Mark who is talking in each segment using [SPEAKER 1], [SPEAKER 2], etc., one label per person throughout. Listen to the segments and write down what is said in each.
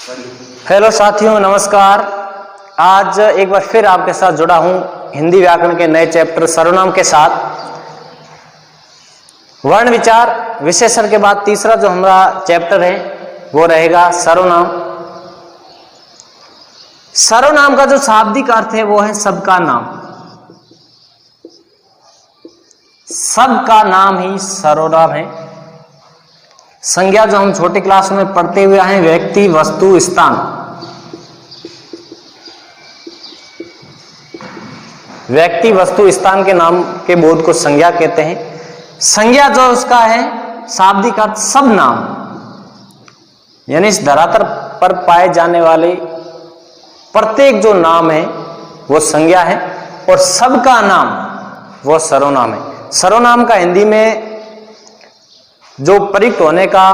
[SPEAKER 1] Hello साथियों, नमस्कार। आज एक बार फिर आपके साथ जुड़ा हूं हिंदी व्याकरण के नए चैप्टर सर्वनाम के साथ। वर्ण विचार विशेषण के बाद तीसरा जो हमारा चैप्टर है वो रहेगा सर्वनाम। सर्वनाम का जो शाब्दिक अर्थ है वो है सबका नाम। सबका नाम ही सर्वनाम है। संज्ञा जो हम छोटी क्लास में पढ़ते हुए आए, व्यक्ति, वस्तु, स्थान। व्यक्ति, वस्तु, स्थान के नाम के बोध को संज्ञा कहते हैं। संज्ञा जो उसका है शाब्दिक अर्थ सब नाम, यानी इस धरातल पर पाए जाने वाले प्रत्येक जो नाम है वो संज्ञा है, और सबका नाम वो सर्वनाम है। सर्वनाम का हिंदी में जो प्रयुक्त होने का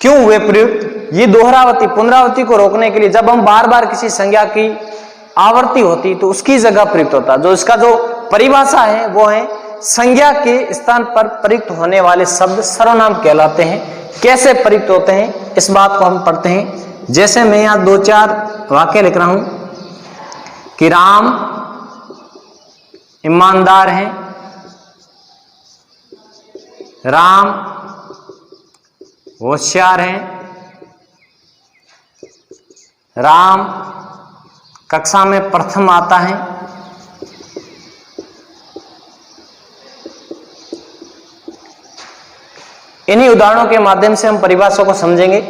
[SPEAKER 1] क्यों हुए प्रयुक्त, ये दोहरावती पुनरावृत्ति को रोकने के लिए जब हम बार बार किसी संज्ञा की आवृत्ति होती तो उसकी जगह प्रयुक्त होता। जो इसका जो परिभाषा है वो है संज्ञा के स्थान पर प्रयुक्त होने वाले शब्द सर्वनाम कहलाते हैं। कैसे प्रयुक्त होते हैं इस बात को हम पढ़ते हैं। जैसे मैं यहां 2-4 वाक्य लिख रहा हूं कि राम ईमानदार है, राम होशियार है, राम कक्षा में प्रथम आता है, इन्हीं उदाहरणों के माध्यम से हम परिभाषा को समझेंगे।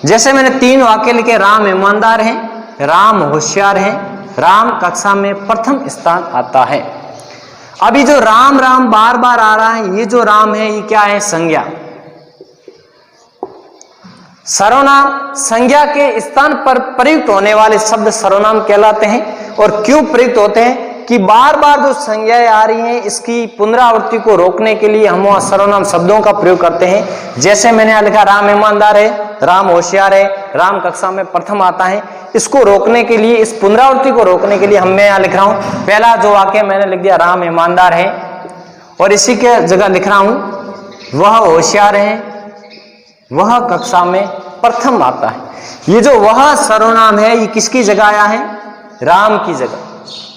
[SPEAKER 1] जैसे मैंने 3 वाक्य लिखे, राम ईमानदार है, राम होशियार है, राम कक्षा में प्रथम स्थान आता है। अभी जो राम राम बार बार आ रहा है, ये जो राम है ये क्या है? संज्ञा। सर्वनाम संज्ञा के स्थान पर प्रयुक्त होने वाले शब्द सर्वनाम कहलाते हैं। और क्यों प्रयुक्त होते हैं कि बार बार जो संज्ञाएं आ रही हैं इसकी पुनरावृत्ति को रोकने के लिए हम वहां सर्वनाम शब्दों का प्रयोग करते हैं। जैसे मैंने यहां लिखा, राम ईमानदार है, राम होशियार है, राम कक्षा में प्रथम आता है। इसको रोकने के लिए, इस पुनरावृत्ति को रोकने के लिए मैं यहां लिख रहा हूं, पहला जो वाक्य मैंने लिख दिया राम ईमानदार है, और इसी के जगह लिख रहा हूं वह होशियार है, वह कक्षा में प्रथम आता है। ये जो वह सर्वनाम है ये किसकी जगह आया है? राम की जगह।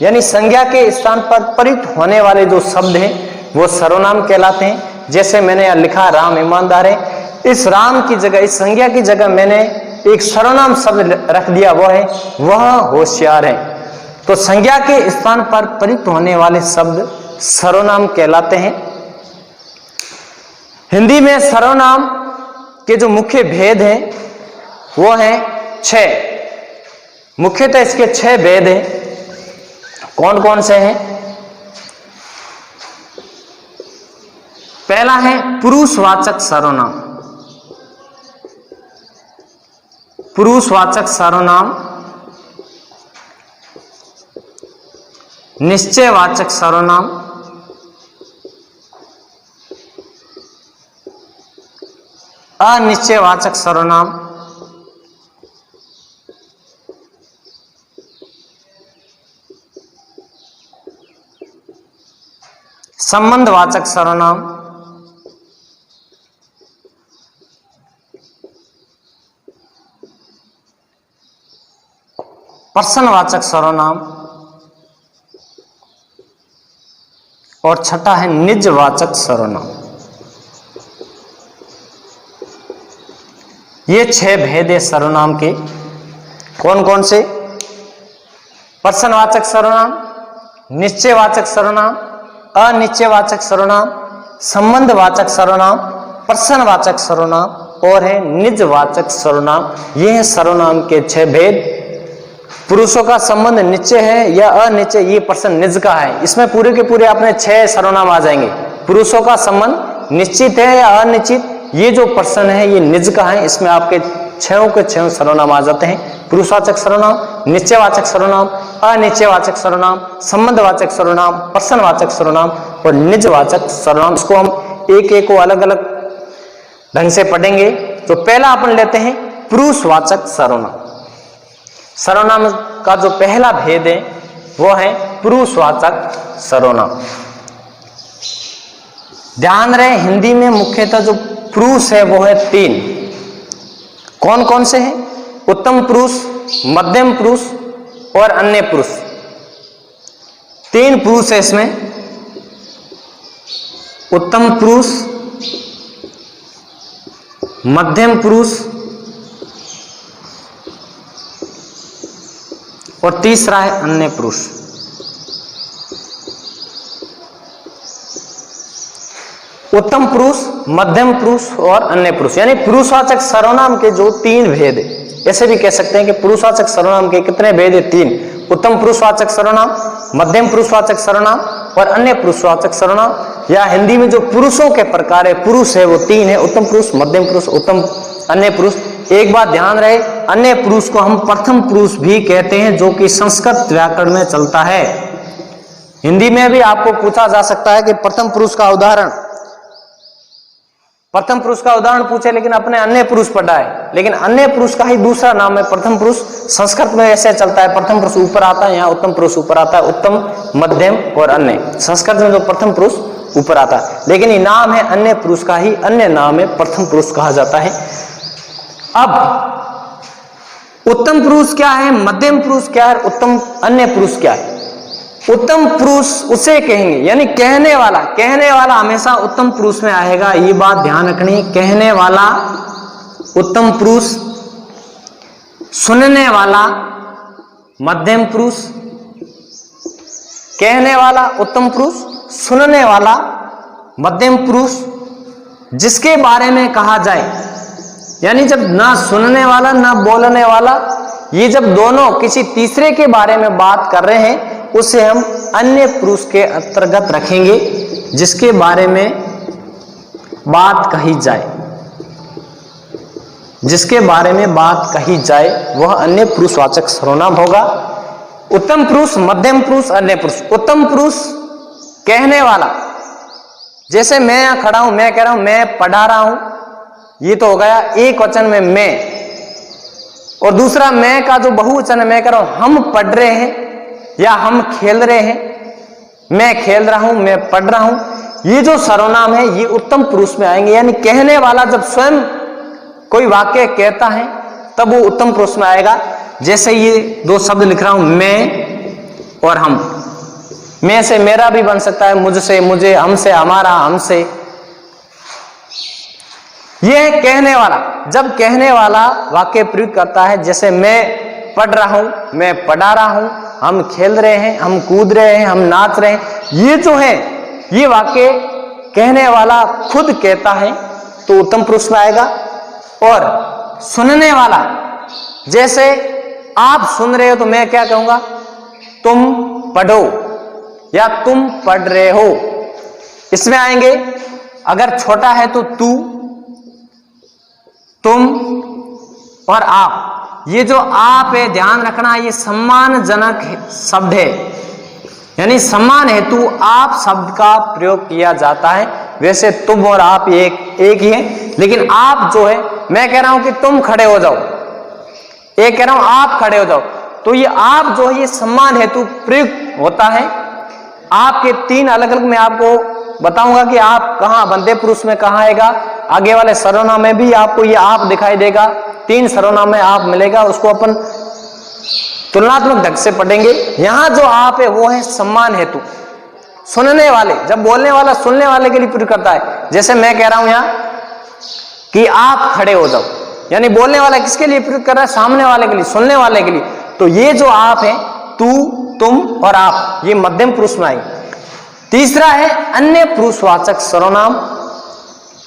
[SPEAKER 1] यानी संज्ञा के स्थान पर प्रयुक्त होने वाले जो शब्द हैं वो सर्वनाम कहलाते हैं। जैसे मैंने यहां लिखा राम ईमानदार है, इस राम की जगह, इस संज्ञा की जगह मैंने एक सर्वनाम शब्द रख दिया, वो है वह होशियार है। तो संज्ञा के स्थान पर प्रयुक्त होने वाले शब्द सर्वनाम कहलाते हैं। हिंदी में सर्वनाम के जो मुख्य भेद हैं वो है 6। मुख्यतः इसके 6 भेद हैं। कौन कौन से हैं? पहला है पुरुषवाचक सर्वनाम। पुरुषवाचक सर्वनाम, निश्चयवाचक सर्वनाम, अनिश्चयवाचक सर्वनाम, संबंधवाचक सर्वनाम, प्रश्नवाचक सर्वनाम, और छठा है निजवाचक सर्वनाम। ये 6 भेद है सर्वनाम के। कौन कौन से? प्रश्नवाचक सर्वनाम, निश्चयवाचक सर्वनाम, अनिश्चयवाचक सर्वनाम, संबंधवाचक सर्वनाम, प्रश्नवाचक सर्वनाम और है निजवाचक सर्वनाम। ये है सर्वनाम के 6 भेद। पुरुषों का संबंध निश्चय है या अनिश्चय, ये प्रश्न निज का है। इसमें पूरे के पूरे अपने 6 सर्वनाम आ जाएंगे। पुरुषों का संबंध निश्चित है या अनिश्चित, ये जो प्रश्न है ये निज का है। इसमें आपके 6 के 6 सर्वनाम आ जाते हैं। पुरुषवाचक सर्वनाम, निश्चयवाचक सर्वनाम, अनिश्चयवाचक सर्वनाम, संबंधवाचक सर्वनाम, प्रश्नवाचक सर्वनाम और निजवाचक सर्वनाम। इसको हम एक एक को अलग अलग ढंग से पढ़ेंगे। तो पहला अपन लेते हैं पुरुषवाचक सर्वनाम। सर्वनाम का जो पहला भेद है वो है पुरुषवाचक सर्वनाम। ध्यान रहे, हिंदी में मुख्यतः जो पुरुष है वो है 3। कौन कौन से हैं? उत्तम पुरुष, मध्यम पुरुष और अन्य पुरुष। 3 पुरुष है इसमें, उत्तम पुरुष, मध्यम पुरुष और तीसरा है अन्य पुरुष। उत्तम पुरुष, मध्यम पुरुष और अन्य पुरुष, यानी पुरुषवाचक सर्वनाम के जो 3 भेद है। ऐसे भी कह सकते हैं कि पुरुषवाचक सर्वनाम के कितने भेद है? 3। उत्तम पुरुषवाचक सर्वनाम, मध्यम पुरुषवाचक सर्वनाम और अन्य पुरुषवाचक सर्वनाम। या हिंदी में जो पुरुषों के प्रकार है, पुरुष है, वो 3 है, उत्तम पुरुष, मध्यम पुरुष, उत्तम अन्य पुरुष। एक बात ध्यान रहे, अन्य पुरुष को हम प्रथम पुरुष भी कहते हैं, जो कि संस्कृत व्याकरण में चलता है। हिंदी में भी आपको पूछा जा सकता है कि प्रथम पुरुष का उदाहरण पूछे, लेकिन अपने अन्य पुरुष पढ़ा है, लेकिन अन्य पुरुष का ही दूसरा नाम है प्रथम पुरुष। संस्कृत में ऐसे चलता है, प्रथम पुरुष ऊपर आता है, यहाँ उत्तम पुरुष ऊपर आता है, उत्तम, मध्यम और अन्य। संस्कृत में जो प्रथम पुरुष ऊपर आता है, लेकिन ये नाम है अन्य पुरुष का ही अन्य नाम है प्रथम पुरुष कहा जाता है। अब उत्तम पुरुष क्या है, मध्यम पुरुष क्या है, उत्तम अन्य पुरुष क्या है? उत्तम पुरुष उसे कहेंगे, यानी कहने वाला हमेशा उत्तम पुरुष में आएगा, ये बात ध्यान रखनी। कहने वाला उत्तम पुरुष, सुनने वाला मध्यम पुरुष, कहने वाला उत्तम पुरुष, सुनने वाला मध्यम पुरुष। जिसके बारे में कहा जाए, यानी जब ना सुनने वाला ना बोलने वाला, ये जब दोनों किसी तीसरे के बारे में बात कर रहे हैं, उसे हम अन्य पुरुष के अंतर्गत रखेंगे। जिसके बारे में बात कही जाए, जिसके बारे में बात कही जाए, वह अन्य पुरुषवाचक सर्वनाम होगा। उत्तम पुरुष, मध्यम पुरुष, अन्य पुरुष। उत्तम पुरुष कहने वाला, जैसे मैं यहां खड़ा हूं, मैं कह रहा हूं मैं पढ़ा रहा हूं, ये तो हो गया एक वचन में मैं। और दूसरा मैं का जो बहुवचन है, मैं कह रहा हूं हम पढ़ रहे हैं या हम खेल रहे हैं, मैं खेल रहा हूं, मैं पढ़ रहा हूं। ये जो सर्वनाम है ये उत्तम पुरुष में आएंगे। यानी कहने वाला जब स्वयं कोई वाक्य कहता है तब वो उत्तम पुरुष में आएगा। जैसे ये 2 शब्द लिख रहा हूं, मैं और हम। मैं से मेरा भी बन सकता है, मुझसे मुझे, हमसे हमारा, हमसे। ये है कहने वाला। जब कहने वाला वाक्य प्रयोग करता है, जैसे मैं पढ़ रहा हूं, मैं पढ़ा रहा हूं, हम खेल रहे हैं, हम कूद रहे हैं, हम नाच रहे हैं, ये जो है ये वाक्य कहने वाला खुद कहता है तो उत्तम पुरुष में आएगा। और सुनने वाला, जैसे आप सुन रहे हो तो मैं क्या कहूंगा, तुम पढ़ो या तुम पढ़ रहे हो, इसमें आएंगे। अगर छोटा है तो तू, तुम और आप। ये जो आप है, ध्यान रखना, ये सम्मानजनक शब्द है, यानी सम्मान हेतु आप शब्द का प्रयोग किया जाता है। वैसे तुम और आप एक ही है, लेकिन आप जो है, मैं कह रहा हूं कि तुम खड़े हो जाओ, एक कह रहा हूं आप खड़े हो जाओ, तो ये आप जो है ये सम्मान हेतु प्रयोग होता है। आपके 3 अलग अलग मैं आपको बताऊंगा कि आप कहां बंदे पुरुष में कहां आएगा। आगे वाले सर्वनाम में भी आपको ये आप दिखाई देगा, 3 सर्वनाम में आप मिलेगा, उसको अपन तुलनात्मक ढंग से पढ़ेंगे। यहां जो आप है वो है सम्मान हेतु। सुनने वाले, जब बोलने वाला सुनने वाले के लिए प्रयोग करता है, जैसे मैं कह रहा हूं यहां कि आप खड़े हो जाओ, यानी बोलने वाला किसके लिए प्रयोग कर रहा है, सामने वाले के लिए, सुनने वाले के लिए। तो ये जो आप है, तू, तुम और आप, ये मध्यम पुरुष में आएंगे। तीसरा है अन्य पुरुषवाचक सर्वनाम,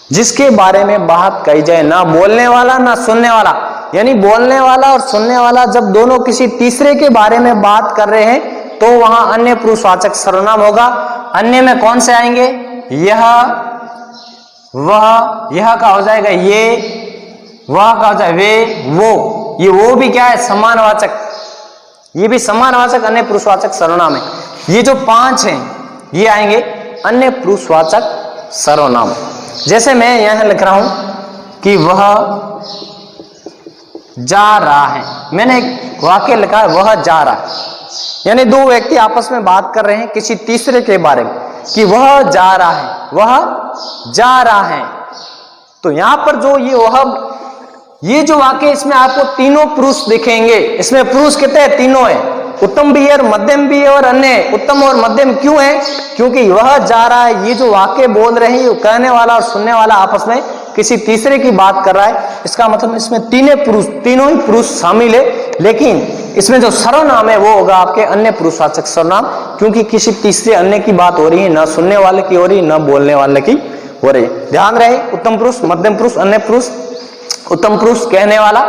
[SPEAKER 1] जिसके बारे में बात कही जाए, ना बोलने वाला ना सुनने वाला। यानी बोलने वाला और सुनने वाला जब दोनों किसी तीसरे के बारे में बात कर रहे हैं तो वहां अन्य पुरुषवाचक सर्वनाम होगा। अन्य में कौन से आएंगे, यह, वह, यह का हो जाएगा ये, वह का हो जाए वे, वो। ये वो भी क्या है, सम्मानवाचक, ये भी सम्मानवाचक अन्य पुरुषवाचक सर्वनाम है। ये जो 5 हैं ये आएंगे अन्य पुरुषवाचक सर्वनाम। जैसे मैं यहां लिख रहा हूं कि वह जा रहा है, मैंने एक वाक्य लिखा है वह जा रहा है, यानी 2 व्यक्ति आपस में बात कर रहे हैं किसी तीसरे के बारे में कि वह जा रहा है, वह जा रहा है। तो यहां पर जो ये वह ये जो वाक्य इसमें आपको तीनों पुरुष दिखेंगे। इसमें पुरुष कितने हैं? तीनों है। उत्तम भी है और मध्यम भी है और अन्य है। उत्तम और मध्यम क्यों है? क्योंकि वह जा रहा है, ये जो वाक्य बोल रहे हैं, कहने वाला और सुनने वाला आपस में किसी तीसरे की बात कर रहा है। इसका मतलब इसमें तीनों ही पुरुष शामिल है, लेकिन इसमें जो सर्वनाम है वो होगा आपके अन्य पुरुषवाचक सर्वनाम, क्योंकि किसी तीसरे अन्य की बात हो रही है, ना सुनने वाले की हो रही, ना बोलने वाले की हो रही। ध्यान रहे, उत्तम पुरुष, मध्यम पुरुष, अन्य पुरुष। उत्तम पुरुष कहने वाला,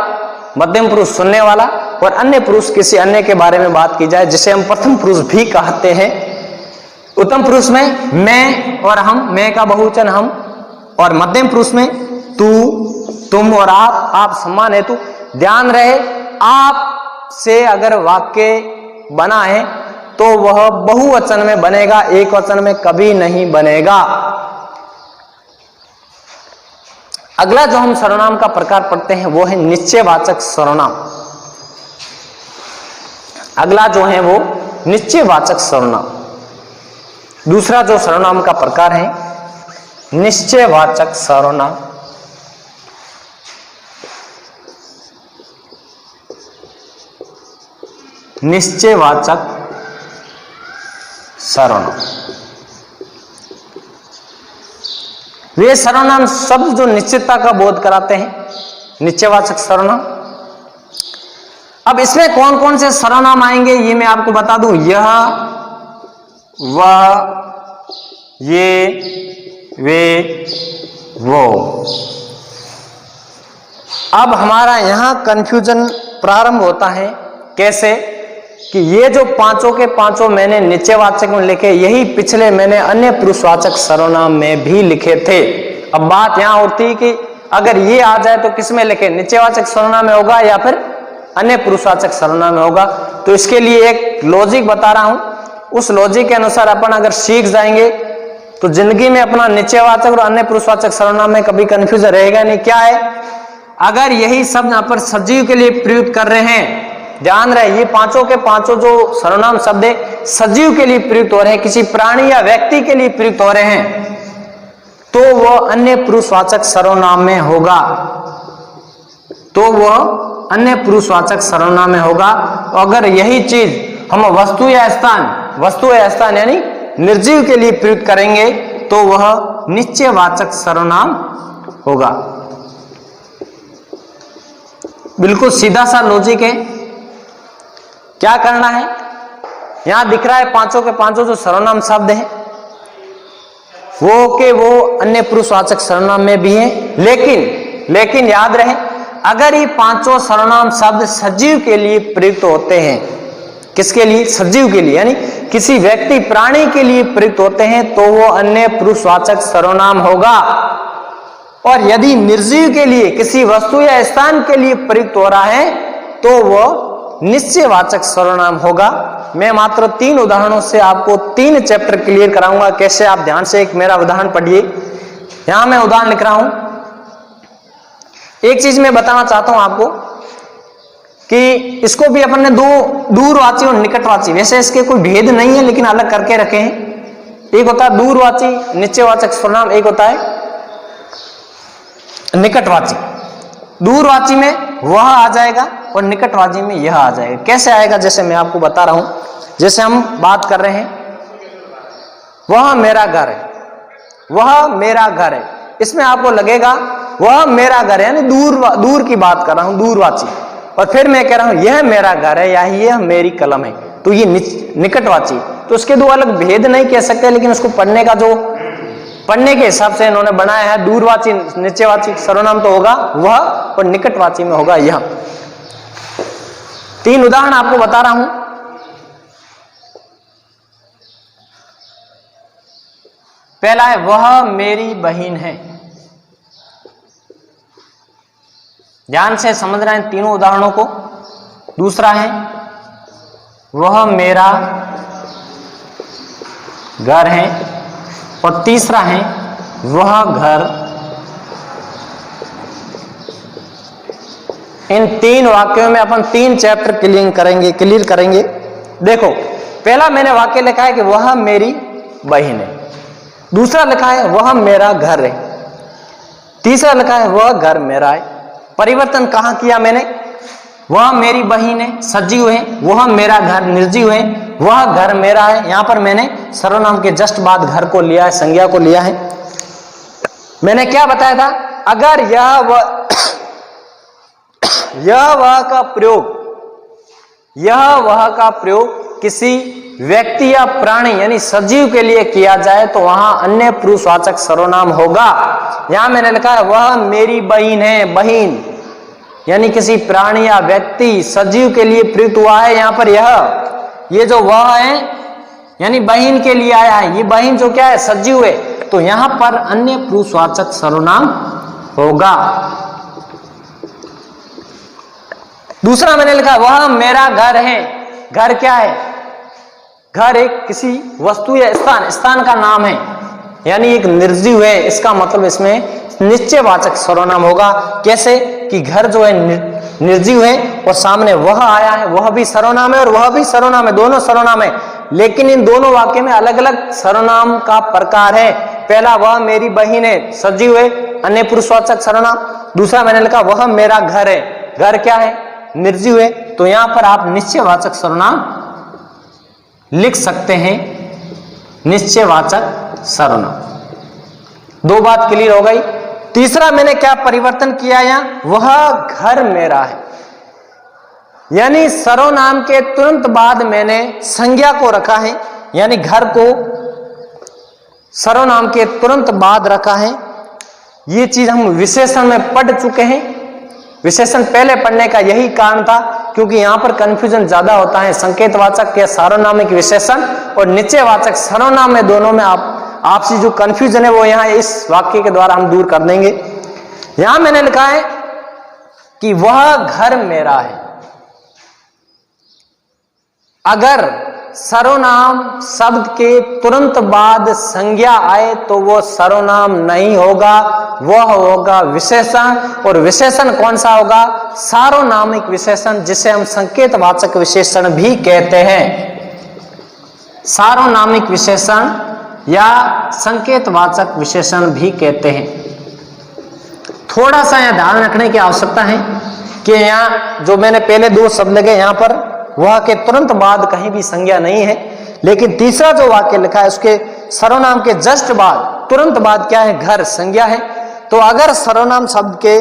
[SPEAKER 1] मध्यम पुरुष सुनने वाला और अन्य पुरुष किसी अन्य के बारे में बात की जाए, जिसे हम प्रथम पुरुष भी कहते हैं। उत्तम पुरुष में मैं और हम, मैं का बहुवचन हम, और मध्यम पुरुष में तू, तुम और आप सम्मान हेतु। ध्यान रहे, आप से अगर वाक्य बना है तो वह बहुवचन में बनेगा, एक वचन में कभी नहीं बनेगा। अगला जो हम सर्वनाम का प्रकार पढ़ते हैं वो है निश्चयवाचक सर्वनाम। अगला जो है वो निश्चयवाचक सर्वनाम। दूसरा जो सर्वनाम का प्रकार है निश्चयवाचक सर्वनाम। निश्चयवाचक सर्वनाम वे सर्वनाम शब्द जो निश्चितता का बोध कराते हैं, निश्चयवाचक सर्वनाम। अब इसमें कौन कौन से सर्वनाम आएंगे ये मैं आपको बता दूं। यह, वह, ये, वे, वो। अब हमारा यहां कंफ्यूजन प्रारंभ होता है। कैसे? कि ये जो पांचों के पांचों मैंने निश्चयवाचक में लिखे, यही पिछले मैंने अन्य पुरुषवाचक सर्वनाम में भी लिखे थे। अब बात यहां होती है कि अगर ये आ जाए तो किस में लिखे? निश्चयवाचक सर्वनाम में होगा या फिर अन्य पुरुषवाचक सर्वनाम में होगा। तो इसके लिए एक लॉजिक बता रहा हूं, उस लॉजिक के अनुसार अपन अगर सीख जाएंगे तो जिंदगी में अपना निश्चयवाचक और अन्य पुरुषवाचक सर्वनाम में कभी कंफ्यूजन रहेगा नहीं। क्या है? अगर यही शब्द यहां पर सजीव के लिए प्रयुक्त कर रहे हैं, ध्यान रहे, ये पांचों के पांचों जो सर्वनाम शब्द है सजीव के लिए प्रयुक्त हो रहे हैं, किसी प्राणी या व्यक्ति के लिए प्रयुक्त हो रहे हैं, तो वह अन्य पुरुषवाचक सर्वनाम में होगा। तो वह अन्य पुरुषवाचक सर्वनाम में होगा। अगर यही चीज हम वस्तु या स्थान यानी निर्जीव के लिए प्रयुक्त करेंगे तो वह निश्चयवाचक सर्वनाम होगा। बिल्कुल सीधा सा लॉजिक है। क्या करना है? यहां दिख रहा है पांचों के पांचों जो सर्वनाम शब्द है वो अन्य पुरुषवाचक सर्वनाम में भी है, लेकिन याद रहे, अगर ये पांचों सर्वनाम शब्द सजीव के लिए प्रयुक्त होते हैं, किसके लिए? सजीव के लिए, यानी किसी व्यक्ति प्राणी के लिए प्रयुक्त होते हैं, तो वो अन्य पुरुषवाचक सर्वनाम होगा। और यदि निर्जीव के लिए, किसी वस्तु या स्थान के लिए प्रयुक्त हो रहा है तो वो निश्चयवाचक सर्वनाम होगा। मैं मात्र 3 उदाहरणों से आपको 3 चैप्टर क्लियर कराऊंगा। कैसे? आप ध्यान से एक मेरा उदाहरण पढ़िए। यहां मैं उदाहरण लिख रहा हूं। एक चीज मैं बताना चाहता हूं आपको कि इसको भी अपन ने दो दूरवाची और निकटवाची, वैसे इसके कोई भेद नहीं है लेकिन अलग करके रखे हैं। एक होता है दूरवाची निश्चयवाचक सर्वनाम, एक होता है निकटवाची। दूरवाची में वह आ जाएगा और निकटवाची में यह आ जाएगा। कैसे आएगा? जैसे मैं आपको बता रहा हूं। जैसे हम बात कर रहे हैं, वह मेरा घर है, वह मेरा घर है, इसमें आपको लगेगा वह मेरा घर है, यानी दूर की बात कर रहा हूं, दूरवाची। और फिर मैं कह रहा हूं यह मेरा घर है या यह मेरी कलम है, तो ये निकटवाची। तो उसके दो अलग भेद नहीं कह सकते, लेकिन उसको पढ़ने के हिसाब से इन्होंने बनाया है। दूरवाची निश्चयवाची सर्वनाम तो होगा वह, और निकटवाची में होगा यह। 3 उदाहरण आपको बता रहा हूं। पहला है वह मेरी बहन है। ध्यान से समझ रहे हैं तीनों उदाहरणों को। दूसरा है वह मेरा घर है, और तीसरा है वह घर। इन 3 वाक्यों में अपन 3 चैप्टर क्लियर करेंगे। देखो, पहला मैंने वाक्य लिखा है कि वह मेरी बहन है। दूसरा लिखा है वह मेरा घर है। तीसरा लिखा है वह घर मेरा है। परिवर्तन कहाँ किया मैंने? वह मेरी बहिन है सजीव है, वह मेरा घर निर्जीव है, वह घर मेरा है। यहां पर मैंने सर्वनाम के जस्ट बाद घर को लिया है, संज्ञा को लिया है। मैंने क्या बताया था? अगर यह वह का प्रयोग किसी व्यक्ति या प्राणी यानी सजीव के लिए किया जाए तो वहां अन्य पुरुषवाचक सर्वनाम होगा। यहां मैंने लिखा है वह मेरी बहिन है, बहिन यानी किसी प्राणी या व्यक्ति सजीव के लिए प्रयुक्त हुआ है। यहां पर ये जो वह है यानी बहिन के लिए आया है, ये बहिन जो क्या है? सजीव है, तो यहां पर अन्य पुरुषवाचक सर्वनाम होगा। दूसरा मैंने लिखा वह मेरा घर है। घर क्या है? घर एक किसी वस्तु या स्थान का नाम है, यानी एक निर्जीव है, इसका मतलब इसमें निश्चयवाचक सर्वनाम होगा। कैसे कि घर जो है निर्जीव है और सामने वह आया है, वह भी सर्वनाम है और वह भी सर्वनाम है, दोनों सर्वनाम है, लेकिन इन दोनों वाक्य में अलग अलग सर्वनाम का प्रकार है। पहला वह मेरी बहिन है सजीव है, अन्य पुरुषवाचक सर्वनाम। दूसरा मैंने लिखा वह मेरा घर है। घर क्या है? निर्जीव है, तो यहां पर आप निश्चयवाचक सर्वनाम लिख सकते हैं, निश्चयवाचक सर्वनाम। दो बात क्लियर हो गई। तीसरा मैंने क्या परिवर्तन किया? यहां वह घर मेरा है, यानी सर्वनाम के तुरंत बाद मैंने संज्ञा को रखा है, यानी घर को सर्वनाम के तुरंत बाद रखा है। ये चीज हम विशेषण में पढ़ चुके हैं। विशेषण पहले पढ़ने का यही कारण था, क्योंकि यहां पर कंफ्यूजन ज्यादा होता है। संकेतवाचक या सार्वनामिक विशेषण और निश्चयवाचक सर्वनाम में दोनों में आपसी जो कंफ्यूजन है वो यहां इस वाक्य के द्वारा हम दूर कर देंगे। यहां मैंने लिखा है कि वह घर मेरा है। अगर सर्वनाम शब्द के तुरंत बाद संज्ञा आए तो वो सर्वनाम नहीं होगा, वह होगा विशेषण। और विशेषण कौन सा होगा? सार्वनामिक विशेषण, जिसे हम संकेतवाचक विशेषण भी कहते हैं। सार्वनामिक विशेषण या संकेतवाचक विशेषण भी कहते हैं। थोड़ा सा यहां ध्यान रखने की आवश्यकता है कि यहां जो मैंने पहले दो शब्द लगे, यहां पर वह के तुरंत बाद कहीं भी संज्ञा नहीं है, लेकिन तीसरा जो वाक्य लिखा है उसके सर्वनाम के जस्ट बाद तुरंत बाद क्या है? घर संज्ञा है। तो अगर सर्वनाम शब्द के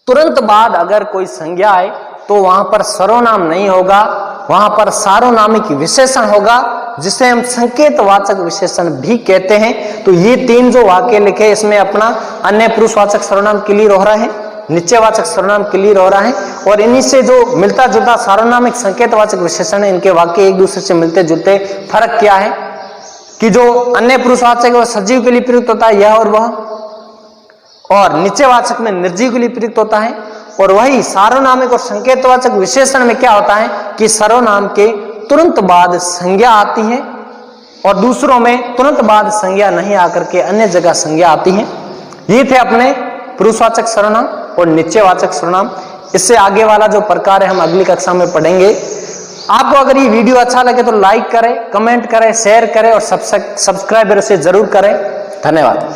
[SPEAKER 1] तुरंत बाद अगर कोई संज्ञा आए तो वहां पर सर्वनाम नहीं होगा, वहां पर सार्वनामिक विशेषण होगा, जिसे हम संकेतवाचक विशेषण भी कहते हैं। तो ये तीन जो वाक्य लिखे इसमें अपना अन्य पुरुषवाचक सर्वनाम क्लियर हो रहा है, निश्चयवाचक सर्वनाम क्लियर हो रहा है, और इन्हीं से जो मिलता जुलता सार्वनामिक संकेतवाचक विशेषण है, इनके वाक्य एक दूसरे से मिलते जुलते। फर्क क्या है कि जो अन्य पुरुषवाचक है सजीव के लिए प्रयुक्त होता है यह और वह, और निश्चयवाचक में निर्जीव के लिए प्रयुक्त होता है। और वही सार्वनामिक और संकेतवाचक विशेषण में क्या होता है कि सर्वनाम के तुरंत बाद संज्ञा आती है और दूसरों में तुरंत बाद संज्ञा नहीं आकर के अन्य जगह संज्ञा आती है। ये थे अपने पुरुषवाचक सर्वनाम और निश्चयवाचक सर्वनाम। इससे आगे वाला जो प्रकार है हम अगली कक्षा में पढ़ेंगे। आपको अगर ये वीडियो अच्छा लगे तो लाइक करें, कमेंट करें, शेयर करें और सब्सक्राइबर से जरूर करें। धन्यवाद।